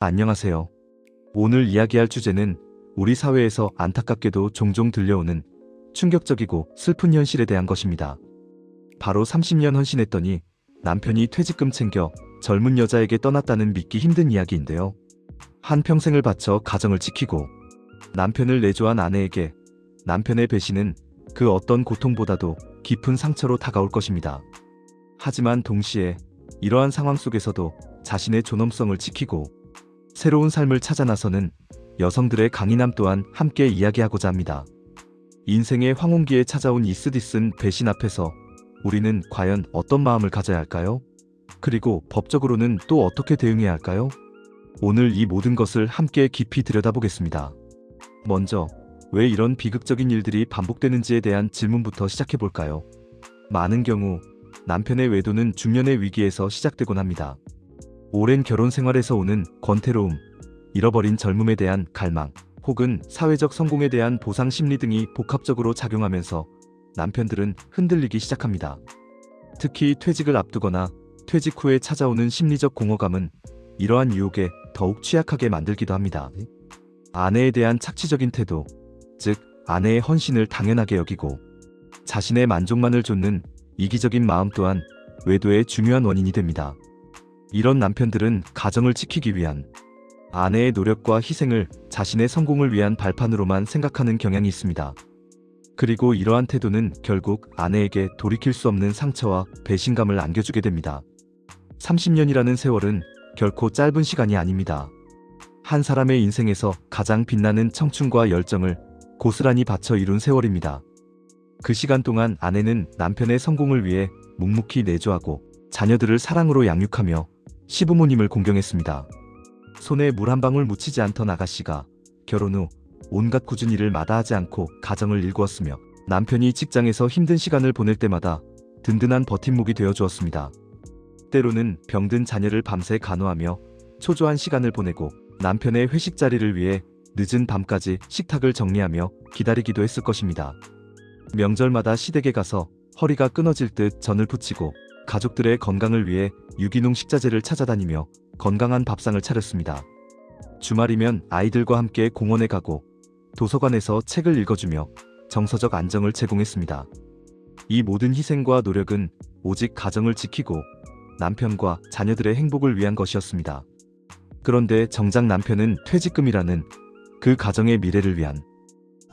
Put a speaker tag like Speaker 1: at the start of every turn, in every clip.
Speaker 1: 안녕하세요. 오늘 이야기할 주제는 우리 사회에서 안타깝게도 종종 들려오는 충격적이고 슬픈 현실에 대한 것입니다. 바로 30년 헌신했더니 남편이 퇴직금 챙겨 젊은 여자에게 떠났다는 믿기 힘든 이야기인데요. 한평생을 바쳐 가정을 지키고 남편을 내조한 아내에게 남편의 배신은 그 어떤 고통보다도 깊은 상처로 다가올 것입니다. 하지만 동시에 이러한 상황 속에서도 자신의 존엄성을 지키고 새로운 삶을 찾아 나서는 여성들의 강인함 또한 함께 이야기하고자 합니다. 인생의 황혼기에 찾아온 이 쓰디쓴 배신 앞에서 우리는 과연 어떤 마음을 가져야 할까요? 그리고 법적으로는 또 어떻게 대응해야 할까요? 오늘 이 모든 것을 함께 깊이 들여다보겠습니다. 먼저 왜 이런 비극적인 일들이 반복되는지에 대한 질문부터 시작해볼까요? 많은 경우 남편의 외도는 중년의 위기에서 시작되곤 합니다. 오랜 결혼 생활에서 오는 권태로움, 잃어버린 젊음에 대한 갈망, 혹은 사회적 성공에 대한 보상 심리 등이 복합적으로 작용하면서 남편들은 흔들리기 시작합니다. 특히 퇴직을 앞두거나 퇴직 후에 찾아오는 심리적 공허감은 이러한 유혹에 더욱 취약하게 만들기도 합니다. 아내에 대한 착취적인 태도, 즉 아내의 헌신을 당연하게 여기고 자신의 만족만을 좇는 이기적인 마음 또한 외도의 중요한 원인이 됩니다. 이런 남편들은 가정을 지키기 위한 아내의 노력과 희생을 자신의 성공을 위한 발판으로만 생각하는 경향이 있습니다. 그리고 이러한 태도는 결국 아내에게 돌이킬 수 없는 상처와 배신감을 안겨주게 됩니다. 30년이라는 세월은 결코 짧은 시간이 아닙니다. 한 사람의 인생에서 가장 빛나는 청춘과 열정을 고스란히 바쳐 이룬 세월입니다. 그 시간 동안 아내는 남편의 성공을 위해 묵묵히 내조하고 자녀들을 사랑으로 양육하며 시부모님을 공경했습니다. 손에 물 한 방울 묻히지 않던 아가씨가 결혼 후 온갖 꾸준 일을 마다하지 않고 가정을 일구었으며 남편이 직장에서 힘든 시간을 보낼 때마다 든든한 버팀목이 되어주었습니다. 때로는 병든 자녀를 밤새 간호하며 초조한 시간을 보내고 남편의 회식 자리를 위해 늦은 밤까지 식탁을 정리하며 기다리기도 했을 것입니다. 명절마다 시댁에 가서 허리가 끊어질 듯 전을 부치고 가족들의 건강을 위해 유기농 식자재를 찾아다니며 건강한 밥상을 차렸습니다. 주말이면 아이들과 함께 공원에 가고 도서관에서 책을 읽어주며 정서적 안정을 제공했습니다. 이 모든 희생과 노력은 오직 가정을 지키고 남편과 자녀들의 행복을 위한 것이었습니다. 그런데 정작 남편은 퇴직금이라는 그 가정의 미래를 위한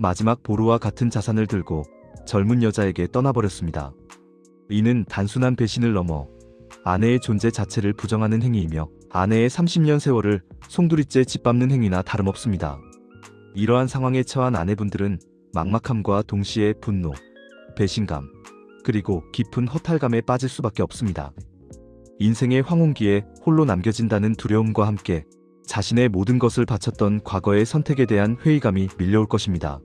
Speaker 1: 마지막 보루와 같은 자산을 들고 젊은 여자에게 떠나버렸습니다. 이는 단순한 배신을 넘어 아내의 존재 자체를 부정하는 행위이며 아내의 30년 세월을 송두리째 짓밟는 행위나 다름없습니다. 이러한 상황에 처한 아내분들은 막막함과 동시에 분노, 배신감, 그리고 깊은 허탈감에 빠질 수밖에 없습니다. 인생의 황혼기에 홀로 남겨진다는 두려움과 함께 자신의 모든 것을 바쳤던 과거의 선택에 대한 회의감이 밀려올 것입니다.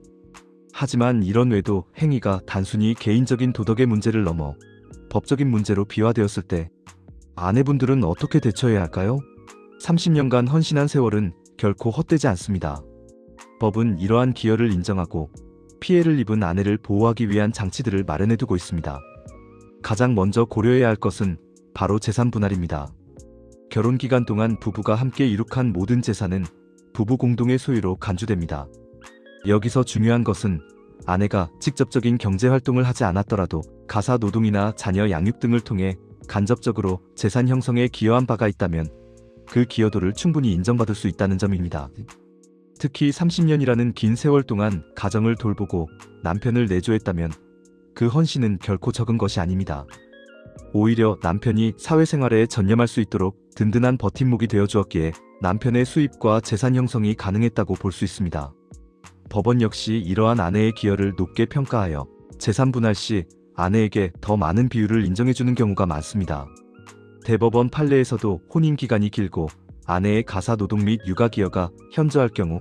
Speaker 1: 하지만 이런 외도 행위가 단순히 개인적인 도덕의 문제를 넘어 법적인 문제로 비화되었을 때 아내분들은 어떻게 대처해야 할까요? 30년간 헌신한 세월은 결코 헛되지 않습니다. 법은 이러한 기여를 인정하고 피해를 입은 아내를 보호하기 위한 장치들을 마련해두고 있습니다. 가장 먼저 고려해야 할 것은 바로 재산 분할입니다. 결혼 기간 동안 부부가 함께 이룩한 모든 재산은 부부 공동의 소유로 간주됩니다. 여기서 중요한 것은 아내가 직접적인 경제활동을 하지 않았더라도 가사 노동이나 자녀 양육 등을 통해 간접적으로 재산 형성에 기여한 바가 있다면 그 기여도를 충분히 인정받을 수 있다는 점입니다. 특히 30년이라는 긴 세월 동안 가정을 돌보고 남편을 내조했다면 그 헌신은 결코 적은 것이 아닙니다. 오히려 남편이 사회생활에 전념할 수 있도록 든든한 버팀목이 되어주었기에 남편의 수입과 재산 형성이 가능했다고 볼 수 있습니다. 법원 역시 이러한 아내의 기여를 높게 평가하여 재산 분할 시 아내에게 더 많은 비율을 인정해주는 경우가 많습니다. 대법원 판례에서도 혼인 기간이 길고 아내의 가사 노동 및 육아 기여가 현저할 경우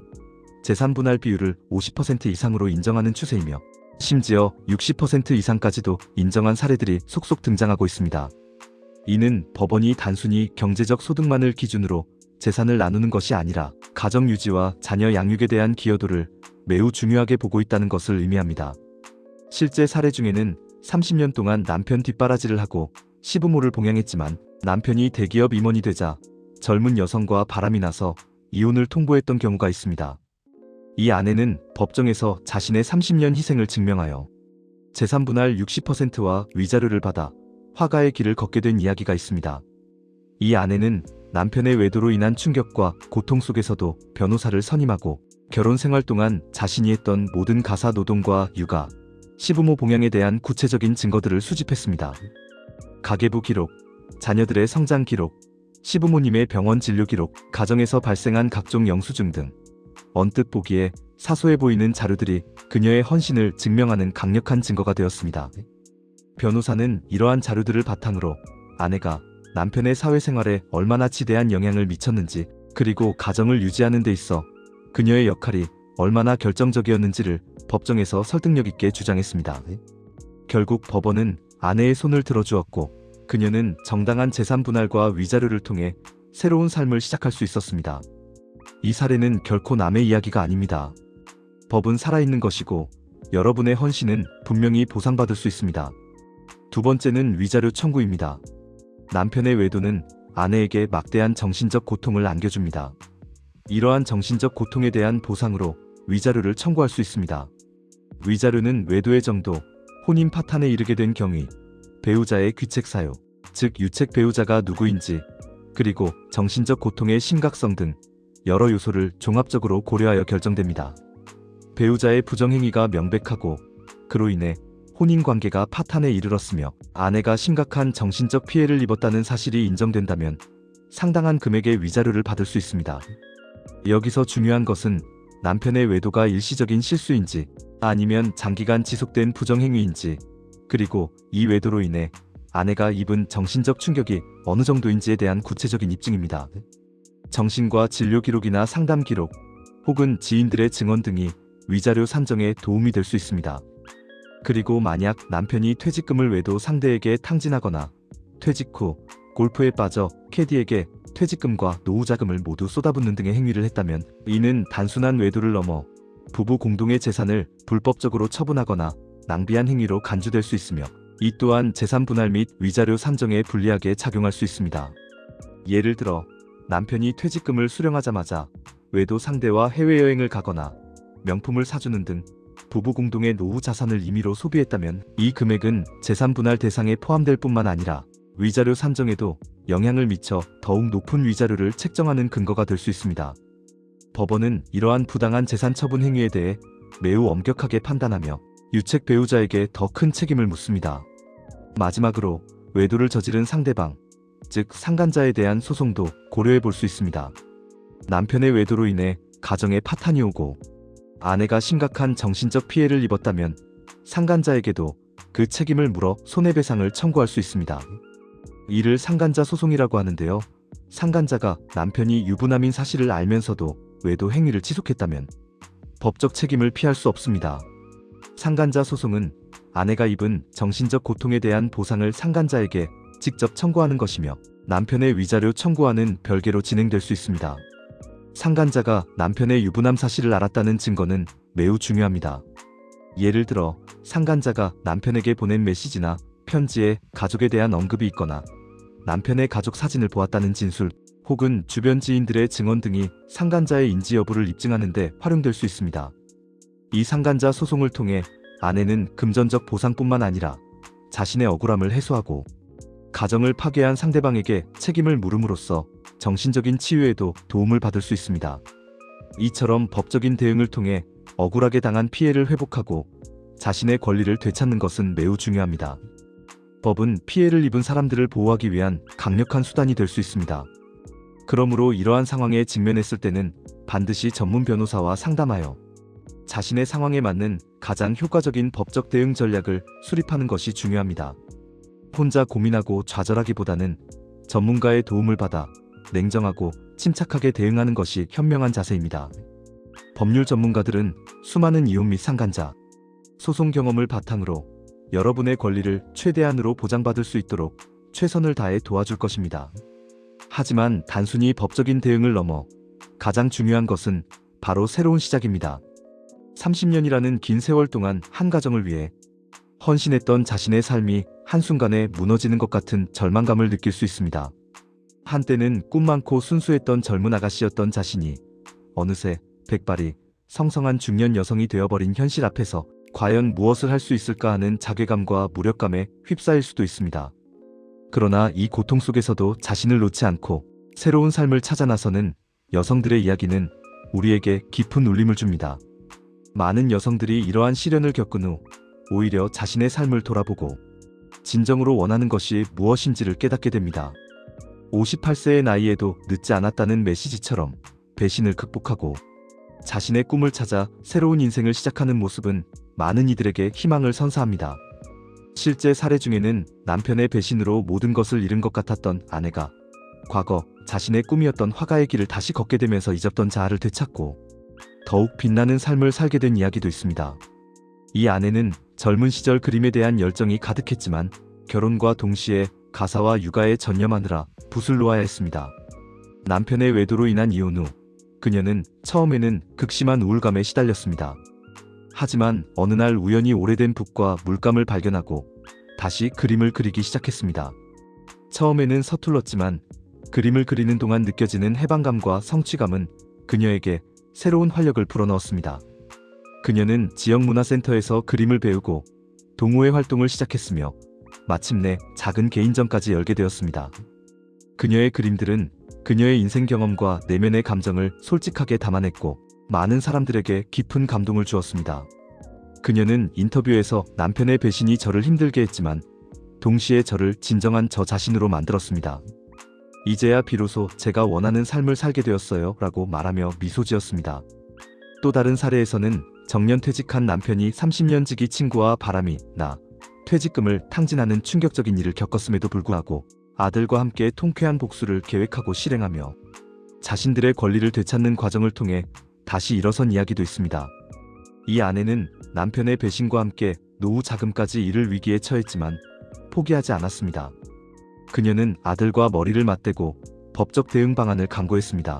Speaker 1: 재산 분할 비율을 50% 이상으로 인정하는 추세이며 심지어 60% 이상까지도 인정한 사례들이 속속 등장하고 있습니다. 이는 법원이 단순히 경제적 소득만을 기준으로 재산을 나누는 것이 아니라 가정 유지와 자녀 양육에 대한 기여도를 매우 중요하게 보고 있다는 것을 의미합니다. 실제 사례 중에는 30년 동안 남편 뒷바라지를 하고 시부모를 봉양했지만 남편이 대기업 임원이 되자 젊은 여성과 바람이 나서 이혼을 통보했던 경우가 있습니다. 이 아내는 법정에서 자신의 30년 희생을 증명하여 재산 분할 60%와 위자료를 받아 화가의 길을 걷게 된 이야기가 있습니다. 이 아내는 남편의 외도로 인한 충격과 고통 속에서도 변호사를 선임하고 결혼 생활 동안 자신이 했던 모든 가사 노동과 육아, 시부모 봉양에 대한 구체적인 증거들을 수집했습니다. 가계부 기록, 자녀들의 성장 기록, 시부모님의 병원 진료 기록, 가정에서 발생한 각종 영수증 등 언뜻 보기에 사소해 보이는 자료들이 그녀의 헌신을 증명하는 강력한 증거가 되었습니다. 변호사는 이러한 자료들을 바탕으로 아내가 남편의 사회생활에 얼마나 지대한 영향을 미쳤는지, 그리고 가정을 유지하는 데 있어 그녀의 역할이 얼마나 결정적이었는지를 법정에서 설득력 있게 주장했습니다. 결국 법원은 아내의 손을 들어주었고 그녀는 정당한 재산 분할과 위자료를 통해 새로운 삶을 시작할 수 있었습니다. 이 사례는 결코 남의 이야기가 아닙니다. 법은 살아있는 것이고 여러분의 헌신은 분명히 보상받을 수 있습니다. 두 번째는 위자료 청구입니다. 남편의 외도는 아내에게 막대한 정신적 고통을 안겨줍니다. 이러한 정신적 고통에 대한 보상으로 위자료를 청구할 수 있습니다. 위자료는 외도의 정도, 혼인 파탄에 이르게 된 경위, 배우자의 귀책 사유, 즉 유책 배우자가 누구인지, 그리고 정신적 고통의 심각성 등 여러 요소를 종합적으로 고려하여 결정됩니다. 배우자의 부정행위가 명백하고 그로 인해 혼인관계가 파탄에 이르렀으며 아내가 심각한 정신적 피해를 입었다는 사실이 인정된다면 상당한 금액의 위자료를 받을 수 있습니다. 여기서 중요한 것은 남편의 외도가 일시적인 실수인지 아니면 장기간 지속된 부정행위인지, 그리고 이 외도로 인해 아내가 입은 정신적 충격이 어느 정도인지에 대한 구체적인 입증입니다. 정신과 진료 기록이나 상담 기록, 혹은 지인들의 증언 등이 위자료 산정에 도움이 될 수 있습니다. 그리고 만약 남편이 퇴직금을 외도 상대에게 탕진하거나 퇴직 후 골프에 빠져 캐디에게 퇴직금과 노후자금을 모두 쏟아붓는 등의 행위를 했다면 이는 단순한 외도를 넘어 부부 공동의 재산을 불법적으로 처분하거나 낭비한 행위로 간주될 수 있으며 이 또한 재산 분할 및 위자료 산정에 불리하게 작용할 수 있습니다. 예를 들어 남편이 퇴직금을 수령하자마자 외도 상대와 해외여행을 가거나 명품을 사주는 등 부부 공동의 노후 자산을 임의로 소비했다면 이 금액은 재산 분할 대상에 포함될 뿐만 아니라 위자료 산정에도 영향을 미쳐 더욱 높은 위자료를 책정하는 근거가 될 수 있습니다. 법원은 이러한 부당한 재산 처분 행위에 대해 매우 엄격하게 판단하며 유책 배우자에게 더 큰 책임을 묻습니다. 마지막으로 외도를 저지른 상대방, 즉 상간자에 대한 소송도 고려해 볼 수 있습니다. 남편의 외도로 인해 가정에 파탄이 오고 아내가 심각한 정신적 피해를 입었다면 상간자에게도 그 책임을 물어 손해배상을 청구할 수 있습니다. 이를 상간자 소송이라고 하는데요. 상간자가 남편이 유부남인 사실을 알면서도 외도 행위를 지속했다면 법적 책임을 피할 수 없습니다. 상간자 소송은 아내가 입은 정신적 고통에 대한 보상을 상간자에게 직접 청구하는 것이며 남편의 위자료 청구와는 별개로 진행될 수 있습니다. 상간자가 남편의 유부남 사실을 알았다는 증거는 매우 중요합니다. 예를 들어 상간자가 남편에게 보낸 메시지나 편지에 가족에 대한 언급이 있거나 남편의 가족 사진을 보았다는 진술, 혹은 주변 지인들의 증언 등이 상간자의 인지 여부를 입증하는 데 활용될 수 있습니다. 이 상간자 소송을 통해 아내는 금전적 보상뿐만 아니라 자신의 억울함을 해소하고 가정을 파괴한 상대방에게 책임을 물음으로써 정신적인 치유에도 도움을 받을 수 있습니다. 이처럼 법적인 대응을 통해 억울하게 당한 피해를 회복하고 자신의 권리를 되찾는 것은 매우 중요합니다. 법은 피해를 입은 사람들을 보호하기 위한 강력한 수단이 될 수 있습니다. 그러므로 이러한 상황에 직면했을 때는 반드시 전문 변호사와 상담하여 자신의 상황에 맞는 가장 효과적인 법적 대응 전략을 수립하는 것이 중요합니다. 혼자 고민하고 좌절하기보다는 전문가의 도움을 받아 냉정하고 침착하게 대응하는 것이 현명한 자세입니다. 법률 전문가들은 수많은 이혼 및 상간자, 소송 경험을 바탕으로 여러분의 권리를 최대한으로 보장받을 수 있도록 최선을 다해 도와줄 것입니다. 하지만 단순히 법적인 대응을 넘어 가장 중요한 것은 바로 새로운 시작입니다. 30년이라는 긴 세월 동안 한 가정을 위해 헌신했던 자신의 삶이 한순간에 무너지는 것 같은 절망감을 느낄 수 있습니다. 한때는 꿈 많고 순수했던 젊은 아가씨였던 자신이 어느새 백발이 성성한 중년 여성이 되어버린 현실 앞에서 과연 무엇을 할 수 있을까 하는 자괴감과 무력감에 휩싸일 수도 있습니다. 그러나 이 고통 속에서도 자신을 놓지 않고 새로운 삶을 찾아 나서는 여성들의 이야기는 우리에게 깊은 울림을 줍니다. 많은 여성들이 이러한 시련을 겪은 후 오히려 자신의 삶을 돌아보고 진정으로 원하는 것이 무엇인지를 깨닫게 됩니다. 58세의 나이에도 늦지 않았다는 메시지처럼 배신을 극복하고 자신의 꿈을 찾아 새로운 인생을 시작하는 모습은 많은 이들에게 희망을 선사합니다. 실제 사례 중에는 남편의 배신으로 모든 것을 잃은 것 같았던 아내가 과거 자신의 꿈이었던 화가의 길을 다시 걷게 되면서 잊었던 자아를 되찾고 더욱 빛나는 삶을 살게 된 이야기도 있습니다. 이 아내는 젊은 시절 그림에 대한 열정이 가득했지만 결혼과 동시에 가사와 육아에 전념하느라 붓을 놓아야 했습니다. 남편의 외도로 인한 이혼 후 그녀는 처음에는 극심한 우울감에 시달렸습니다. 하지만 어느 날 우연히 오래된 붓과 물감을 발견하고 다시 그림을 그리기 시작했습니다. 처음에는 서툴렀지만 그림을 그리는 동안 느껴지는 해방감과 성취감은 그녀에게 새로운 활력을 불어넣었습니다. 그녀는 지역문화센터에서 그림을 배우고 동호회 활동을 시작했으며 마침내 작은 개인전까지 열게 되었습니다. 그녀의 그림들은 그녀의 인생 경험과 내면의 감정을 솔직하게 담아냈고 많은 사람들에게 깊은 감동을 주었습니다. 그녀는 인터뷰에서 남편의 배신이 저를 힘들게 했지만 동시에 저를 진정한 저 자신으로 만들었습니다. 이제야 비로소 제가 원하는 삶을 살게 되었어요 라고 말하며 미소 지었습니다. 또 다른 사례에서는 정년퇴직한 남편이 30년 지기 친구와 바람이 나 퇴직금을 탕진하는 충격적인 일을 겪었음에도 불구하고 아들과 함께 통쾌한 복수를 계획하고 실행하며 자신들의 권리를 되찾는 과정을 통해 다시 일어선 이야기도 있습니다. 이 아내는 남편의 배신과 함께 노후 자금까지 잃을 위기에 처했지만 포기하지 않았습니다. 그녀는 아들과 머리를 맞대고 법적 대응 방안을 강구했습니다.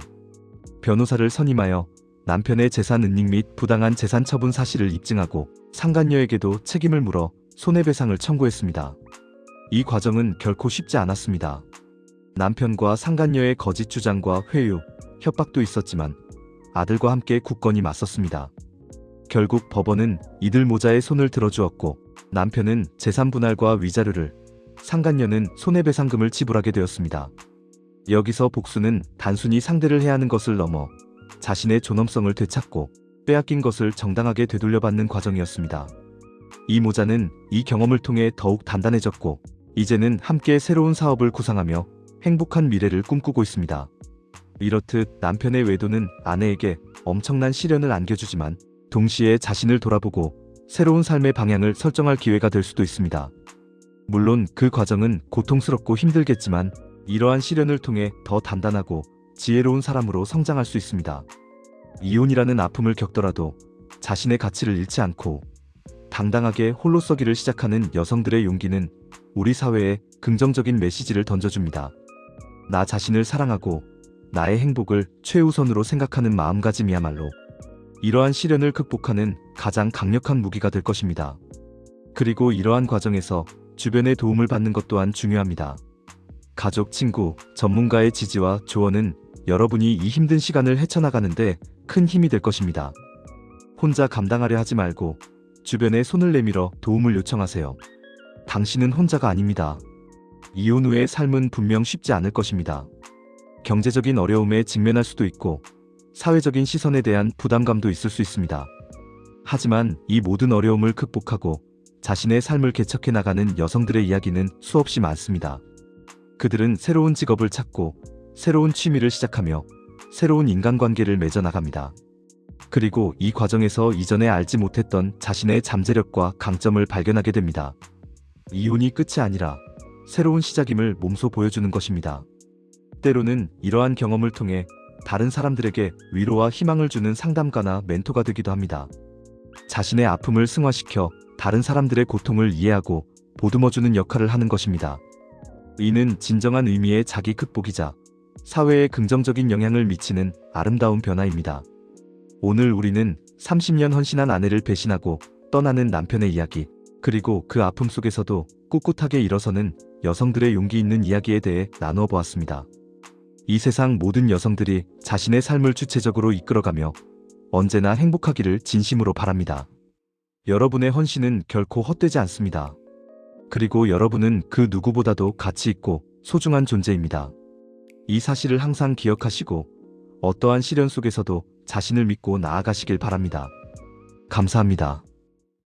Speaker 1: 변호사를 선임하여 남편의 재산 은닉 및 부당한 재산 처분 사실을 입증하고 상간녀에게도 책임을 물어 손해배상을 청구했습니다. 이 과정은 결코 쉽지 않았습니다. 남편과 상간녀의 거짓 주장과 회유, 협박도 있었지만 아들과 함께 굳건히 맞섰습니다. 결국 법원은 이들 모자의 손을 들어주었고 남편은 재산 분할과 위자료를, 상간녀는 손해배상금을 지불하게 되었습니다. 여기서 복수는 단순히 상대를 해하는 것을 넘어 자신의 존엄성을 되찾고 빼앗긴 것을 정당하게 되돌려받는 과정이었습니다. 이 모자는 이 경험을 통해 더욱 단단해졌고 이제는 함께 새로운 사업을 구상하며 행복한 미래를 꿈꾸고 있습니다. 이렇듯 남편의 외도는 아내에게 엄청난 시련을 안겨주지만 동시에 자신을 돌아보고 새로운 삶의 방향을 설정할 기회가 될 수도 있습니다. 물론 그 과정은 고통스럽고 힘들겠지만 이러한 시련을 통해 더 단단하고 지혜로운 사람으로 성장할 수 있습니다. 이혼이라는 아픔을 겪더라도 자신의 가치를 잃지 않고 당당하게 홀로 서기를 시작하는 여성들의 용기는 우리 사회에 긍정적인 메시지를 던져줍니다. 나 자신을 사랑하고 나의 행복을 최우선으로 생각하는 마음가짐이야말로 이러한 시련을 극복하는 가장 강력한 무기가 될 것입니다. 그리고 이러한 과정에서 주변의 도움을 받는 것 또한 중요합니다. 가족, 친구, 전문가의 지지와 조언은 여러분이 이 힘든 시간을 헤쳐나가는데 큰 힘이 될 것입니다. 혼자 감당하려 하지 말고 주변에 손을 내밀어 도움을 요청하세요. 당신은 혼자가 아닙니다. 이혼 후의 삶은 분명 쉽지 않을 것입니다. 경제적인 어려움에 직면할 수도 있고 사회적인 시선에 대한 부담감도 있을 수 있습니다. 하지만 이 모든 어려움을 극복하고 자신의 삶을 개척해 나가는 여성들의 이야기는 수없이 많습니다. 그들은 새로운 직업을 찾고 새로운 취미를 시작하며 새로운 인간관계를 맺어 나갑니다. 그리고 이 과정에서 이전에 알지 못했던 자신의 잠재력과 강점을 발견하게 됩니다. 이혼이 끝이 아니라 새로운 시작임을 몸소 보여주는 것입니다. 때로는 이러한 경험을 통해 다른 사람들에게 위로와 희망을 주는 상담가나 멘토가 되기도 합니다. 자신의 아픔을 승화시켜 다른 사람들의 고통을 이해하고 보듬어주는 역할을 하는 것입니다. 이는 진정한 의미의 자기 극복이자 사회에 긍정적인 영향을 미치는 아름다운 변화입니다. 오늘 우리는 30년 헌신한 아내를 배신하고 떠나는 남편의 이야기, 그리고 그 아픔 속에서도 꿋꿋하게 일어서는 여성들의 용기 있는 이야기에 대해 나누어 보았습니다. 이 세상 모든 여성들이 자신의 삶을 주체적으로 이끌어가며 언제나 행복하기를 진심으로 바랍니다. 여러분의 헌신은 결코 헛되지 않습니다. 그리고 여러분은 그 누구보다도 가치 있고 소중한 존재입니다. 이 사실을 항상 기억하시고 어떠한 시련 속에서도 자신을 믿고 나아가시길 바랍니다. 감사합니다.